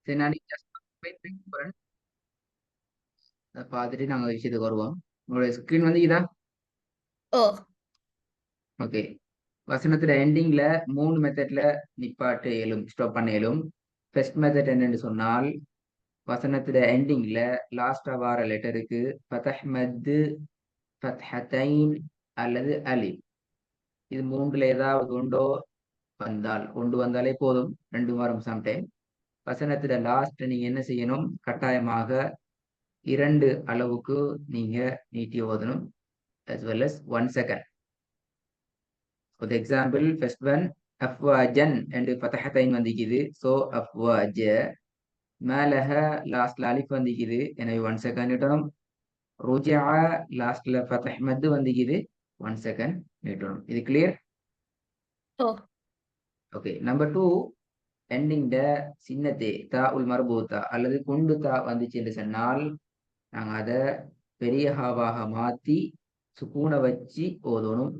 சரி நான் போறேன். அதை பார்த்துட்டு நாங்க விஷயத்துக்கு வருவோம். உங்களோட ஸ்கிரீன் வந்து இதா. ஓ ஓகே. வசனத்துல எண்டிங்ல 3 மெத்தட்ல நிப்பாட்டு இயலும், ஸ்டாப் பண்ண இயலும். ஃபர்ஸ்ட் மெத்தட் என்னன்னு சொன்னால், வசனத்துல எண்டிங்ல லாஸ்டா வார லெட்டருக்கு ஃபதஹ் மத்து, ஃபத்ஹத்தைன் அல்லது அலிஃப், இது மூன்றுல ஏதாவது கொண்டு வந்தாலே போதும். 2 வாரம் சம்டைம். வசனத்துல லாஸ்ட் நீங்க என்ன செய்யணும், கட்டாயமாக 2 அளவுக்கு நீங்க நீட்டி ஓதணும், as well as 1 second. For the example, first one, அஃப்வாஜன் என்று ஃபதஹத்தைன் வந்திக்குது. ஸோ அஃப்வாஜ. மேலஹ லாஸ்ட்ல அலிஃப் வந்திக்குது. எனவே 1 செகண்ட் நீட்டணும். ருஜா லாஸ்ட்ல ஃபதஹ் மத்து வந்திக்குது. 1 செகண்ட் நீட்டணும். இது கிளியர்? ஓ ஓகே. நம்பர் 2, எண்டிங் ட சின்னத்தே தா உல் மர்பூத்தா அல்லது குண்டு தா வந்துச்சு என்று சொன்னால், நாங்க அதை பெரிய ஹாவாக மாத்தி சுக்கூனை வச்சு ஓதணும்.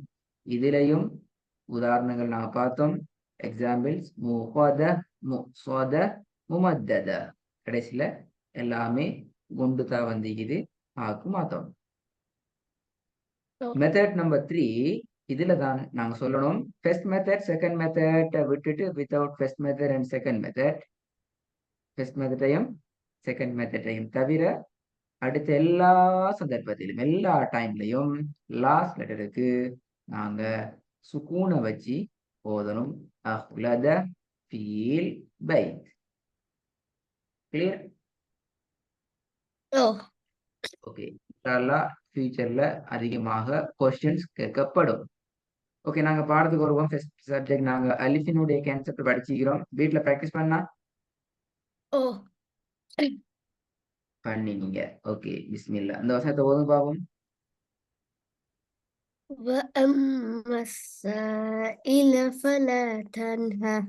இதுலயும் உதாரணங்கள் நாங்க பார்த்தோம். எக்ஸாம்பிள்ஸ் முகத, முஸ்வத, முமத்தத. கடைசியில எல்லாமே குண்டு தா வந்திக்குது, ஆக்கு மாத்தோம். ஓ மெத்தட் நம்பர் 3, இதுல தான் நாங்க சொல்லணும், ஃபர்ஸ்ட் மெத்தட் செகண்ட் மெத்தட் விட்டுட்டு without first method and second method, first மெத்தடையும் செகண்ட் மெத்தடையும் தவிர அடுத்த எல்லா சந்தர்ப்பத்திலும் எல்லா டைம்லையும் லாஸ்ட் லெட்டருக்கு நாங்க சுக்கூனை வச்சு ஓதணும். அஹ்லத ஃபீல் பைத். கிளியர்? ஓ ஓகே. இன்ஷாஅல்லாஹ் ஃபியூச்சர்ல அதிகமாக கொஸ்டின்ஸ் கேட்கப்படும். ஓகே, நாங்க பாடத்துக்கு வருவோம். ஃபர்ஸ்ட் சப்ஜெக்ட் நாங்க அலிஃபினுடைய கான்செப்ட் படிச்சுக்கிறோம். வீட்ல பிராக்டிஸ் ஓ பண்ணினீங்க. ஓகே, பிஸ்மில்லா. அந்த வசனத்தை ஓதும் பாவம். وأما السائل فلا تنهر.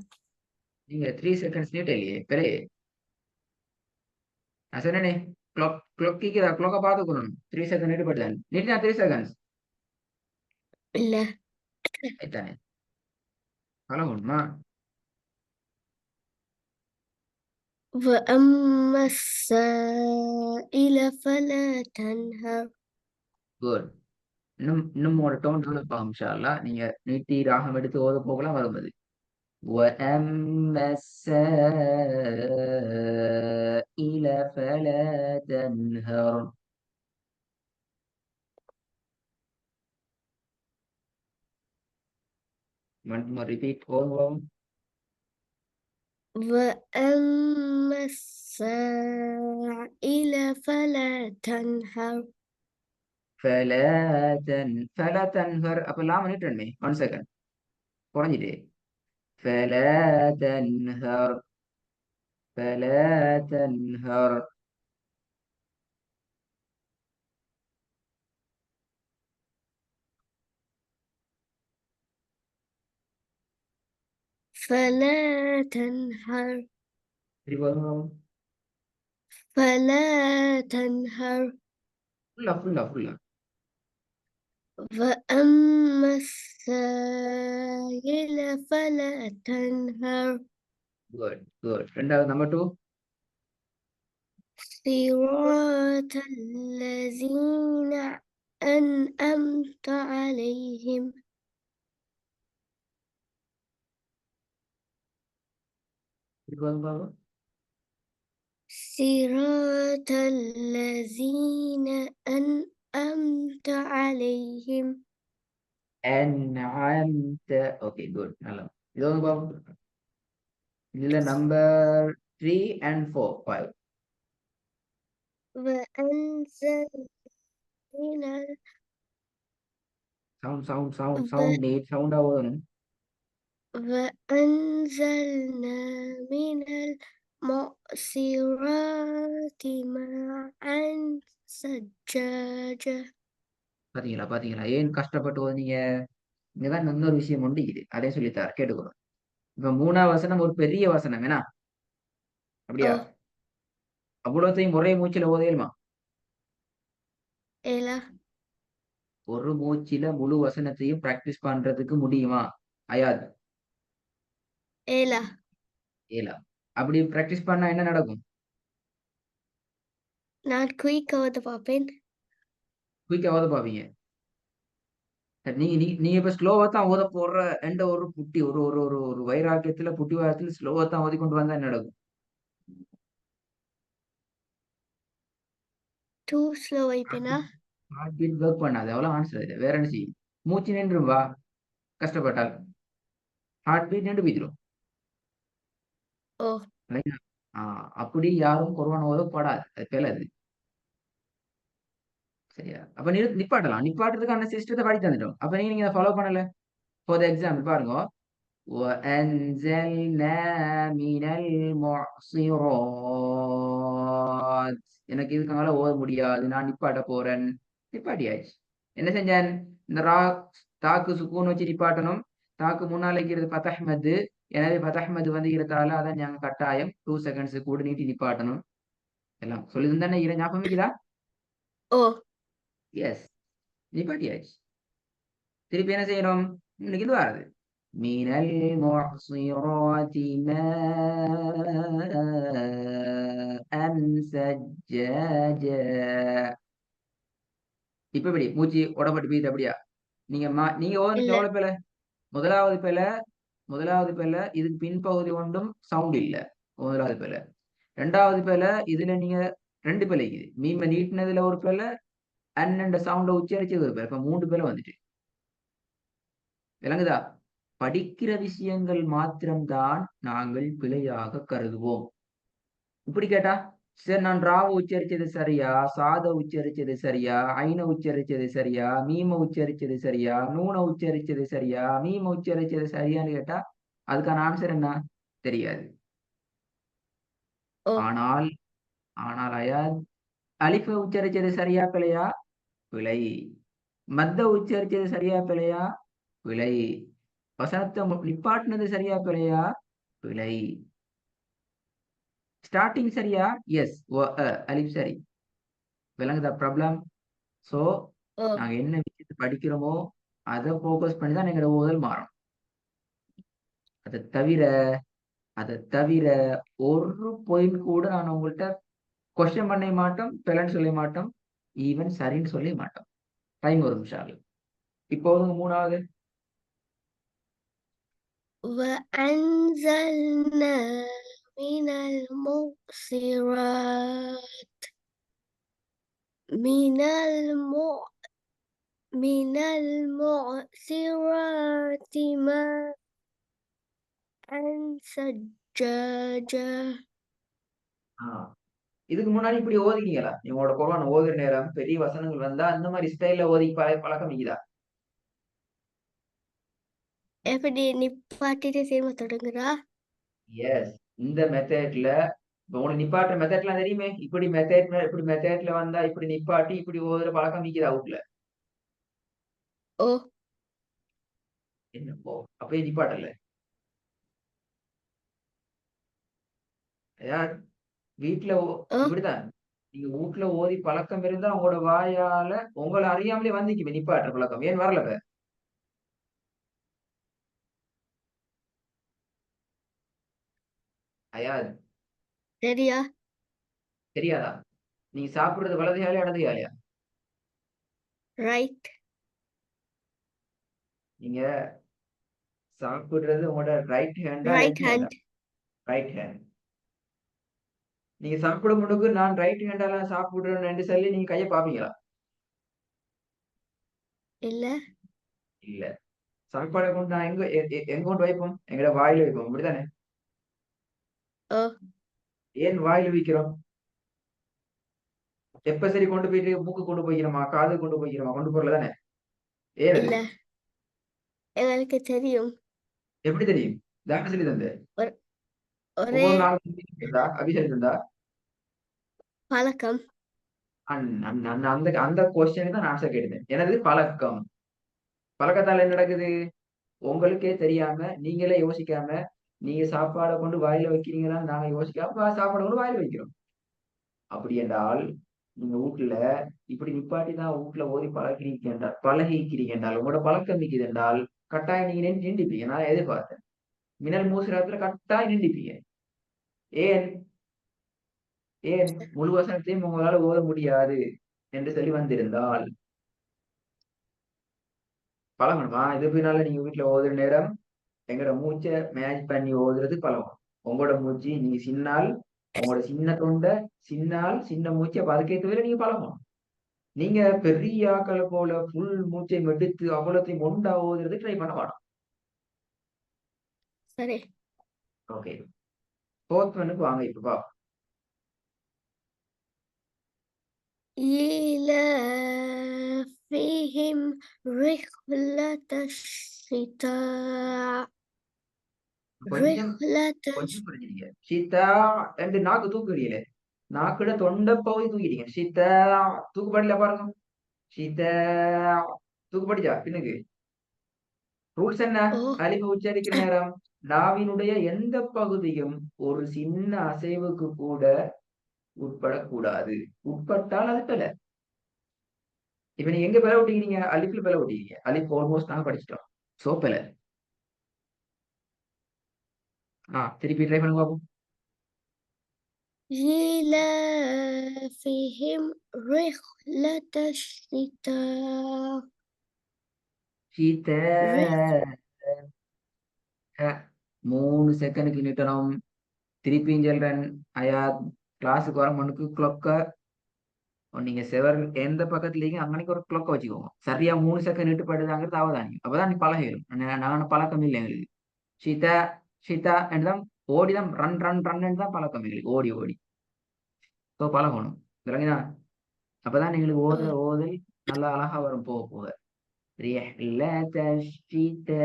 நீங்க 3 செகண்ட்ஸ் நீட் இல்லையே பெரிய. நான் சொன்னேனே, கிளாக் கீக்குதா, கிளாக்க பாத்துக்கணும். 3 செகண்ட் நீட்டு பட்டுதான் நீட்டினா 3 செகண்ட்ஸ் لا ஆயிட்டானே. பழகுமா? وأما السائل فلا تنهر. குட். இன்னும் ஒரு டோன் டெவலப் ஆகும் இன்ஷா அல்லாஹ். நீங்க நீட்டி ராகம் எடுத்து ஓத போகலாம் வரும்போது. وَأَمَّا السَّائِلَ فَلَا تَنْهَرْ. Want more repeat all? وأما السائل فلا تنهر. فلا تنهر. அப்ப லாம் நீட்டணுமே. 1 செகண்ட் குறைஞ்சிட்டு. فلا تنهر. فلا تنهر. فلا تنهر. திரும்பவும். فلا تنهر. ஃபுல்லா. وأما السائل فلا تنهر. குட். ரெண்டாவது நம்பர் 2. صراط الذين أنعمت عليهم. திரும்பவும். صراط الذين أنعمت عليهم. أنعمت. Okay, good. நல்லா. இது வந்து பாப்போம். இதுல நம்பர் 3 and 4 5. وأنزل من சவுண்ட் நீட் சவுண்டா ஓதணும். وأنزلنا من المعصرات ماء ثجاجا. பாத்தீங்களா ஏன் கஷ்டப்பட்டு ஓதுனீங்க? இங்கதான் இன்னொரு விஷயம் உண்டு. அதே சொல்லித்தார், கேட்டுக்கணும். இப்ப 3ஆவது வசனம் ஒரு பெரிய வசனம் வேணா, அப்படியா? أو அவ்வளோத்தையும் ஒரே மூச்சில ஓதையுமா? إلى ஒரு மூச்சில முழு வசனத்தையும் பிராக்டிஸ் பண்றதுக்கு முடியுமா? அயாத்? إلى ஏலா. அப்படி பிராக்டிஸ் பண்ணா என்ன நடக்கும்? நான் குயிக்க ஓத பார்ப்பேன். குயிக்கா ஓத பாப்பீங்க. சரி, நீங்க நீ நீங்க இப்ப ஸ்லோவா தான் ஓத போடுற என்ற ஒரு புட்டி ஒரு ஒரு ஒரு ஒரு வைராக்கியத்துல புட்டி வாரத்துல ஸ்லோவா தான் ஓதி கொண்டு வந்தா என்ன நடக்கும்? டூ ஸ்லோ வைப்பேனா? ஹார்ட் பீட் ஒர்க் பண்ணாது. அவ்வளவு ஆன்சர் இது. வேற என்ன செய்யும்? மூச்சு நின்றும் வா கஷ்டப்பட்டால். ஹார்ட் பீட் நின்று போய்த்திரும். ஓ இல்லையா? அப்படி யாரும் குர்ஆன் ஓதப்படாது. அது பிழை. சரியா? அப்ப நிப்பாட்டலாம். நிப்பாட்டுறதுக்கான சிஸ்டத்தை படி தந்துட்டோம். அப்ப நீங்க ஃபாலோ பண்ணல. ஃபார் எக்ஸாம்பிள் பாருங்க. وأنزلنا من المعصرات. எனக்கு இதுக்கு மேல ஓத முடியாது. நான் நிப்பாட்ட போறேன். நிப்பாட்டியாச்சு. என்ன செஞ்சேன்? இந்த தாக்கு சுக்கூன் வச்சு நிப்பாட்டணும். தாக்கு முன்னால இருக்கிறது பத்தஹ்மது. எனவே பத்தஹ்மது வந்து இருக்கிறதால அதான் ஞாபகம் கட்டாயம் 2 செகண்ட்ஸ் கூட நீட்டி நிப்பாட்டணும். எல்லாம் சொல்லிருந்து தானே ஞாபகம் இருக்குதா? ஓ எஸ். நிப்பாட்டியாச்சு. திருப்பி என்ன செய்யணும்? இன்னைக்கு இது வருது. من المعصرات ماء ثجاجا. இப்ப எப்படி மூச்சு உடம்பட்டு போயிட்டு அப்படியா? நீங்க இல்ல. எவ்வளவு பேல? முதலாவது பேல முதலாவது பேல இதுக்கு பின்பகுதி ஒன்றும் சவுண்ட் இல்ல. முதலாவது பேல. இரண்டாவது பேல இதுல நீங்க 2 பேல இருக்குது. மீம நீட்டினதுல ஒரு பேல அண்ணன் சவுண்ட உச்சரிச்சது ஒரு பேல. இப்ப 3 பேல வந்துட்டு. விளங்குதா? படிக்கிற விஷயங்கள் மாத்திரம்தான் நாங்கள் பிழையாக கருதுவோம். இப்படி கேட்டா, சரி நான் ராவ உச்சரிச்சது சரியா? சாத உச்சரிச்சது சரியா? ஐன உச்சரிச்சது சரியா? மீம உச்சரிச்சது சரியா? நூன உச்சரிச்சது சரியா? மீம உச்சரிச்சது சரியான்னு கேட்டா, அதுக்கான ஆன்சர் என்ன? தெரியாது. ஓ ஆனால் ஆனால் அயாத் அலிஃப உச்சரிச்சது சரியா பிழையா? பிழை. மத்த உச்சரிச்சது சரியா பிழையா? பிழை. வசனத்தை நிப்பாட்டினது சரியா பிழையா? பிழை. ஸ்டார்டிங் சரியா? எஸ். அலிஃப் சரி. விளங்குதா ப்ராப்ளம்? சோ ஓ நாங்க என்ன விஷயத்தை படிக்கிறோமோ அதை ஃபோக்கஸ் பண்ணி தான் எங்களோட ஓதல் மாறும். அதை தவிர அதை தவிர ஒரு பாயிண்ட் கூட நான் உங்கள்கிட்ட கொஸ்டின் பண்ண மாட்டோம், பிளன்னு சொல்ல மாட்டோம், ஈவன் சரின்னு சொல்ல மாட்டோம். டைம் ஒரு நிமிஷம் ஆகுது. இப்போ வந்து 3வது. وأنزلنا من المعصرات من المع من المعصرات ماء ثجاجا. இதுக்கு முன்னாடி இப்படி ஓதினீங்களா? உங்களோட குர்ஆன் ஓதுற நேரம் பெரிய வசனங்கள் வந்தா அந்த மாதிரி ஸ்டைல்ல ஓதி பழக்கம் இருக்குதா? எப்படி நிப்பாட்டிட்டு திரும்ப தொடங்குறா? எஸ். இந்த மெத்தட்ல உங்களுக்கு நிப்பாட்டுற மெத்தட்லாம் தெரியுமே. இப்படி மெத்தட்ல வந்தா இப்படி நிப்பாட்டி இப்படி ஓதுற பழக்கம் இருக்குதா வீட்ல? ஓ என்னப்போ அப்பயே நிப்பாட்டல. யார் வீட்ல ஓ இப்படிதான். நீங்க வீட்ல ஓதி பழக்கம் இருந்தா உங்களோட வாயால உங்கள அறியாமலே வந்துக்குமே நிப்பாட்டுற பழக்கம். ஏன் வரல இப்ப? அயாத் சரியா? தெரியாதா? நீங்க சாப்பிடுறது வலது காலையா இடது காலையா? ரைட் நீங்க சாப்பிடுறது உங்களோட ரைட் ஹேண்டா ரைட் லெஃப்ட் ஹேண்டா? ஹேண்ட். Right hand. நீங்க சாப்பிடும் முன்னுக்கு நான் ரைட் ஹேண்டால சாப்பிடுறேன்னு சொல்லி நீங்க கைய பாப்பீங்களா? இல்ல. இல்ல. சாப்பாட கொண்டு நான் எங்க கொண்டு வைப்போம்? எங்கட வாயில வைப்போம். அப்படித்தானே? ஓ ஏன் வாயில வைக்கிறோம்? எப்ப சரி கொண்டு போயிட்டு மூக்கு கொண்டு போய்க்கிறோமா? காது கொண்டு போய்க்கிறோமா? கொண்டு போறல தானே? ஏன் அது? இல்ல. எங்களுக்கு தெரியும். எப்படி தெரியும்? யார் சொல்லி தந்தது? ஒரு ஒரே ஒவ்வொரு நாளும் அபி சொல்லி தந்தா? பழக்கம். அந்த கொஸ்டினுக்கு தான் ஆன்சர் கேட்டேன். எனது பழக்கம். பழக்கத்தால என்ன நடக்குது? உங்களுக்கே தெரியாம, நீங்களே யோசிக்காம, நீங்க சாப்பாட கொண்டு வாயில வைக்கிறீங்களான்னு நாங்க யோசிக்காம சாப்பாட கொண்டு வாயில வைக்கிறோம். அப்படி என்றால், நீங்க வீட்ல இப்படி நிப்பாட்டி தான் வீட்ல ஓதி பழகிக்கிறீங்க என்றால், உங்களோட பழக்கம் இருக்குது என்றால், கட்டாயம் நீங்க நின்றுப்பீங்க. நான் எதிர்பார்த்தேன். மினல் மூசிராத்துல கட்டாயம் நின்றுப்பீங்க. ஏன் ஏன் முழு வசனத்தையும் உங்களால் ஓத முடியாது என்று சொல்லி வந்திருந்தால் பழகணுமா? இது பின்னால நீங்க வீட்டுல ஓதுற நேரம் எங்களோட மூச்சை மேட்ச் பண்ணி ஓதுறது பழகும். உங்களோட மூச்சு நீங்க சின்னால் உங்களோட சின்ன தொண்டை சின்னால் சின்ன மூச்சை அதுக்கேற்ற நீங்க பழகணும். நீங்க பெரிய ஆக்களை போல ஃபுல் மூச்சை எடுத்து அவ்வளோத்தையும் ஒண்டா ஓதுறது ட்ரை பண்ண வேணாம். சரி. ஓகே, ஃபோர்த் ஒன்னுக்கு வாங்க இப்ப பா. إيلافهم رحلة الشتاء கொஞ்சம் رحلة கொஞ்சம் புரிஞ்சுட்டீங்க. சீதா ரெண்டு நாக்கு தூக்குறீங்களே, நாக்குல தொண்டை பகுதி தூக்கிட்டீங்க. சீதா தூக்குப்படல பாருங்க. சீதா தூக்குப்படிச்சா பின்னுக்கு. ரூல்ஸ் என்ன? ஓ அலிஃபை உச்சரிக்கிற நேரம் நாவினுடைய எந்த பகுதியும் ஒரு சின்ன அசைவுக்கு கூட உட்படக்கூடாது. உட்பட்டால் அது பிழை. இப்ப நீங்க எங்க பிழை விட்டீங்க? அலிஃப்ல பிழை விட்டீங்க. அலிஃப் ஆல்மோஸ்ட் நாங்க படிச்சிட்டோம். சோ பிழை. திருப்பி ட்ரை பண்ணுங்க பாப்போம். إيلافهم رحلة الشتاء சீதா رح 3 செகண்டுக்கு நிட்டணும். திருப்பியும் சொல்றேன். அயாத் கிளாஸுக்கு வர முன்னுக்கு கிளொக்க நீங்க செவர் எந்த பக்கத்துல இருக்கீங்க அங்கனைக்கு ஒரு கிளொக்க வச்சுக்கோங்க. சரியா 3 செகண்ட் நீட்டு படுதாங்கிறது அவதானியம். அப்பதான் நீ பழகிடும். நான் பழக்கம் இல்லை எங்களுக்கு. சீதா சீதா என்றுதான் ஓடிதான் ரன் ரன் ரன் தான் பழக்கம் எங்களுக்கு. ஓடி ஓடி இப்போ பழகணும். விளங்குதா? அப்பதான் எங்களுக்கு ஓ ஓதல் நல்லா அழகா வரும் போக போக. رحلة الشتاء.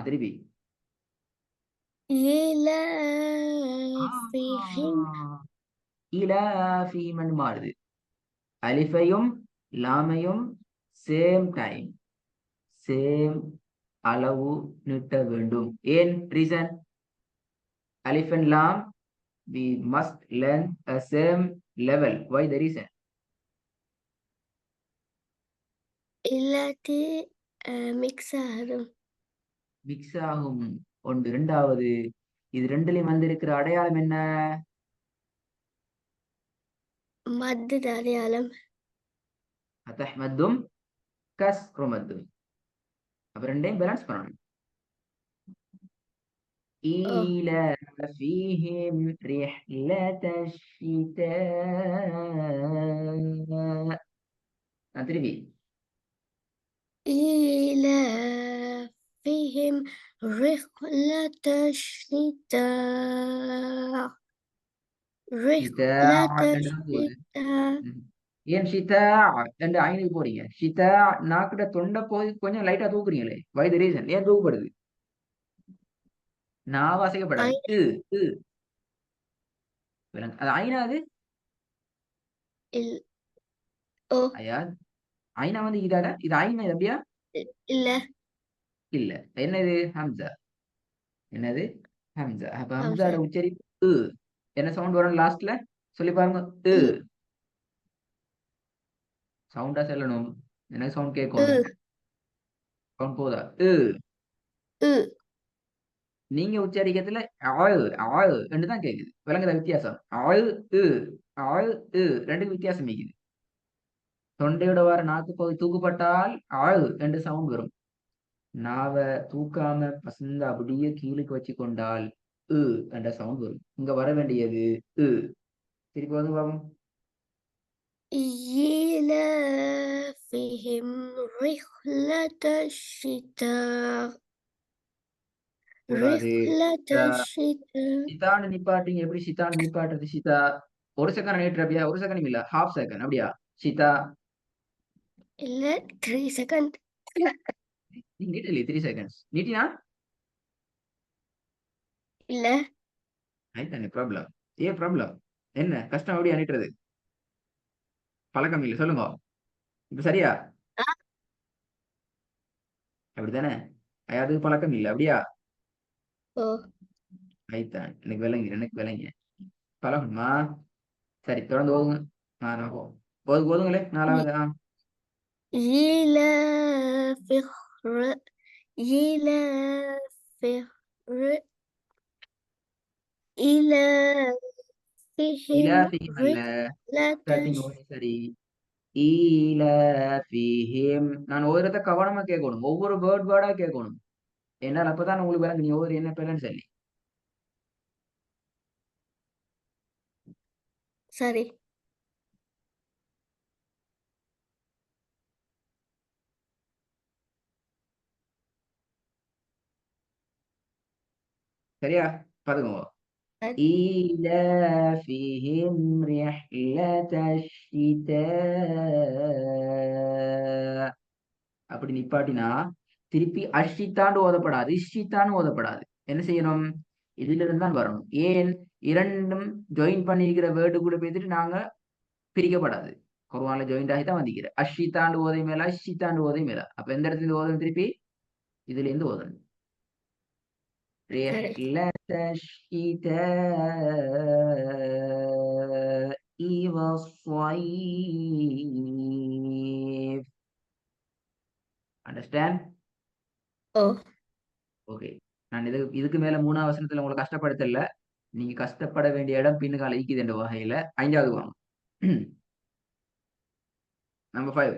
திருப்பி. إيلافهم இலாஃபீமன் மாறுது. அலிஃபையும் லாமையும் சேம் டைம் சேம் அளவு நீட்ட வேண்டும். ஏன் ரீசன்? அலிஃப் அண்ட் லாம் we must learn a same level. Why the reason? இல்லாட்டி மிக்ஸ் ஆகும். மிக்ஸ் ஆகும். ஒன்று. இரண்டாவது, இது ரெண்டுலயும் வந்திருக்கிற அடையாளம் என்ன? மத்து அடையாளம். அத்தஹ்மத்தும் கஸ்ருமத்தும். அப்ப ரெண்டையும் பேலன்ஸ் பண்ணணும். ஓ إيلافِهِمْ رِحْلَةَ الشِّتَاءِ. திருப்பி. إيلافهم رحلة الشتاء ஷிதா رحلة என்றுதான் போகுது. الشتاء ஏன் ஷிதா என்று ஐனுக்கு போறீங்க? ஷிதா நாக்கிட்ட தொண்டை போய் கொஞ்சம் லைட்டா தூக்குறீங்களே. வை த ரீசன்? ஏன் தூக்கப்படுது? நான் வாசிக்கப்படாது. ஐ- உ விலங்கு அது ஐனா. அது இல்- ஓ ஐயா ஐனா வந்து இதால இது ஐனா அப்படியா? இல்ல இல்ல. என்னது? ஹம்சா. என்னது? ஹம்சா. அப்ப ஹம்சா. ஹம்சாட உச்சரிப்பு உ. என்ன சவுண்ட் வரும் லாஸ்ட்ல? சொல்லி பாருங்க. உ இ- சவுண்டா சொல்லணும். எனக்கு சவுண்ட் உ கேட்கணும். சவுண்ட் போதா? உ உ நீங்க உச்சரிக்கிறதுல ஆழ் ஆழ் என்று தான் கேக்குது. விளங்குதா வித்தியாசம்? ஆழ் உ ஆழ் உ ரெண்டுக்கு வித்தியாசம் இருக்குது. தொண்டையோட வர நாக்கு பகுதி தூக்கப்பட்டால் ஆழ் என்று சவுண்ட் வரும். நாவ தூக்காம பசந்த அப்படியே கீழுக்கு வச்சு கொண்டால் உ என்ற சவுண்ட் வரும். இங்க வர வேண்டியது உ. திருப்பி வந்து பாப்போம். إيلافهم رحلة الشتاء கூடாது. رحلة الشتاء சித்தான்னு நிப்பாட்டிங்க. எப்படி சித்தான்னு நிப்பாட்டுறது? சித்தா ஒரு செகண்ட் நீட்டுற அப்படியா? ஒரு செகண்ட் இல்ல, ஹாஃப் செகண்ட் அப்படியா? சித்தா இல்ல 3 செகண்ட் நீங்க நீட்டலையே 3 செகண்ட்ஸ் நீட்டினா இல்ல ஆயிட்டானே ப்ராப்ளம். ஏன் ப்ராப்ளம்? என்ன கஷ்டம்? அப்படியா நீட்டுறது? பழக்கம் இல்லை சொல்லுங்க. இப்ப சரியா? ஆ, அப்படித்தானே? அது பழக்கம் இல்லை அப்படியா? ஓ ஆயித்தான். எனக்கு விளங்கி எனக்கு விளங்கி பழகணுமா? சரி தொடர்ந்து ஓதுங்க. நான் ஓதுங்களே. 4வது. إيلاف إيلاف ر- إلى فيهم இலாஃபிஹிம் அல்ல ஸ்டார்டிங் رحلة ஓதி சரி. ஈலாஃபிஹிம் நான் ஓதுறத கவனமா கேட்கணும். ஒவ்வொரு வேர்டா கேட்கணும். என்னால் அப்பதான் உங்களுக்கு விளங்கு நீ ஓதுற என்ன பேருன்னு சொல்லி. சரி சரியா? பாத்துக்கோங்க. சரி. إيلافهم رحلة الشتاء அப்படி நிப்பாட்டினா திருப்பி அஷித்தாண்டு ஓதப்படாது, இஷித்தான்னு ஓதப்படாது. என்ன செய்யணும்? இதுல இருந்து தான் வரணும். ஏன்? இரண்டும் ஜாயின் பண்ணியிருக்கிற வேர்டு கூட பேசிட்டு நாங்க பிரிக்கப்படாது. குர்ஆன்ல ஜாயிண்ட் ஆகி தான் வந்திருக்கிற. அஷித்தாண்டு ஓதை மேல, இஷித்தாண்டு ஓதை மேல. அப்ப எந்த இடத்துல இருந்து ஓதணும்? திருப்பி இதுல இருந்து ஓதணும். சரி رحلة الشتاء والصيف. Understand? ஓ ஓகே. நான் இதுக்கு மேல 3ஆவது வசனத்துல உங்களை கஷ்டப்படுத்தல. நீங்க கஷ்டப்பட வேண்டிய இடம் பின்னுக்கால ஈக்குது என்ற வகையில 5வது வாங்க. நம்பர் 5.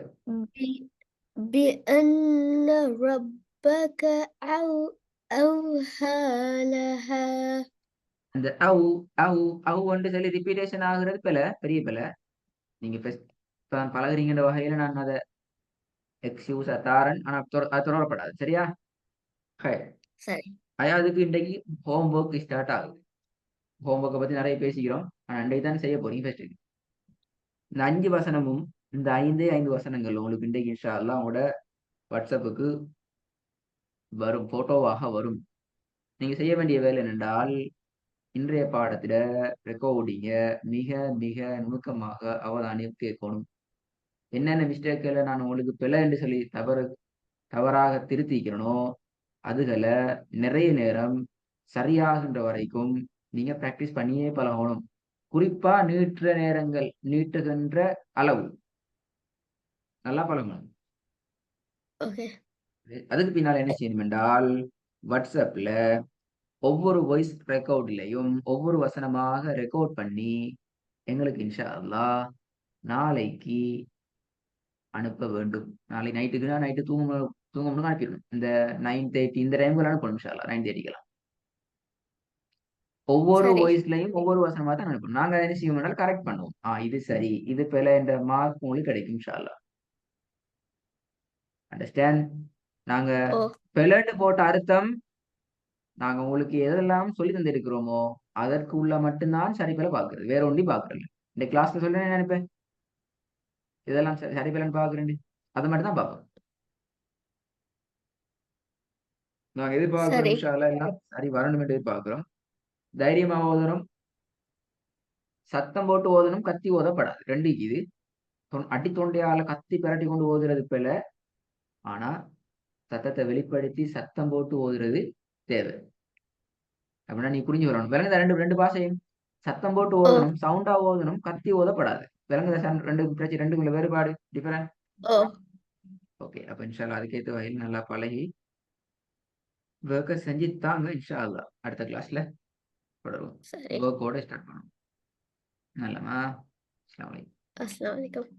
بأن ربك أوحى لها அந்த அவ் அவ் அவ் வந்து சொல்லி ரிப்பீட்டேஷன் ஆகுறது பெரிய பிழை. நீங்க தான் பழகுறீங்கன்ற வகையில நான் அதை எக்ஸ்கியூஸ் தாரன். ஆனா அது தொடரப்படாது. சரியா? ஹை. சரி அதுக்கு இன்றைக்கு ஹோம் ஒர்க் ஸ்டார்ட் ஆகுது. ஹோம் ஒர்க்கை பத்தி நிறைய பேசிக்கிறோம். ஆனா இன்றைக்கு தான் செய்ய போறீங்க. ஃபர்ஸ்ட் இந்த 5 வசனமும் இந்த 5 வசனங்கள் உங்களுக்கு இன்றைக்கு இன்ஷா அல்லாஹ் உங்களோட வாட்ஸ்அப்புக்கு வரும், போட்டோவாக வரும். நீங்க செய்ய வேண்டிய வேலை என்னென்றால் இன்றைய பாடத்துல ரெக்கார்டிங்க மிக மிக நுணுக்கமாக அவதானியம் கேட்கணும். என்னென்ன மிஸ்டேக்களை நான் உங்களுக்கு பிழை என்று சொல்லி தவறாக திருத்திக்கிறனோ அதுகளை நிறைய நேரம் சரியாகின்ற வரைக்கும் நீங்க பிராக்டிஸ் பண்ணியே பழகணும். குறிப்பா நீட்டுகின்ற அளவு நல்லா பழகணும். ஓகே அதுக்கு பின்னால் என்ன செய்யணும் என்றால் வாட்ஸ்அப்ல ஒவ்வொரு வாய்ஸ் ரெக்கார்ட்லையும் ஒவ்வொரு வசனமாக ரெக்கார்ட் பண்ணி எங்களுக்கு இன்ஷா அல்லாஹ் நாளைக்கு அனுப்ப வேண்டும். நாளை நைட்டுக்குன்னா நைட்டு தூங்கணும்னு அனுப்பிடணும். இந்த 9:30 இந்த டைம்ல அனுப்பணும் இன்ஷா அல்லாஹ். 9:30க்கலாம் ஒவ்வொரு சரி வாய்ஸ்லயும் ஒவ்வொரு வசனமா தான் அனுப்பணும். நாங்க என்ன செய்வோம்? கரெக்ட் பண்ணுவோம். இது சரி, இது பிழை என்ற மார்க் உங்களுக்கு கிடைக்கும் இன்ஷா அல்லாஹ். அண்டர்ஸ்டாண்ட்? நாங்க ஓ பிழைன்னு போட்ட அர்த்தம் நாங்க உங்களுக்கு எதெல்லாம் சொல்லி தந்திருக்கிறோமோ அதற்கு உள்ள மட்டும்தான் சரி பிழை பார்க்கிறது. வேற ஒன்றையும் பார்க்கறது. இந்த கிளாஸ்ல சொல்ல நினைப்பேன் இதெல்லாம் சரி பிழைன்னு பார்க்குறேன். அதை மட்டும் தான் பார்ப்போம். நாங்க எதிர்பார்க்கிறோம் சரி இன்ஷா அல்லாஹ் எல்லாம் சரி வரணும் என்று எதிர்பார்க்கிறோம். தைரியமா ஓதணும், சத்தம் போட்டு ஓதணும், கத்தி ஓதப்படாது. ரெண்டு இது அடி தொண்டையால கத்தி பிரட்டி கொண்டு ஓதுறது பிழை. ஆனா சத்தத்தை வெளிப்படுத்தி சத்தம் போட்டு ஓதுறது தேவை. அப்படின்னா நீ புரிஞ்சு வரணும். விளங்குதா? ரெண்டு பாஷையும் சத்தம் போட்டு ஓ ஓதணும், சவுண்டா ஓதணும், கத்தி ஓதப்படாது. விளங்குதா? ரெண்டு பிரச்சனை, ரெண்டுக்குள்ள வேறுபாடு டிஃபரெண்ட். ஓ ஓகே. அப்ப இன்ஷா அல்லாஹ் அதுக்கேற்ற வகையில் நல்லா பழகி ஒர்க்கை செஞ்சு தாங்க. இன்ஷா அல்லாஹ் அடுத்த கிளாஸ்ல தொடருவோம். சரி ஒர்க்கோட ஸ்டார்ட் பண்ணுவோம். நல்லமா. அஸ்ஸலாமு அலைக்கும். அஸ்ஸலாமு அலைக்கும்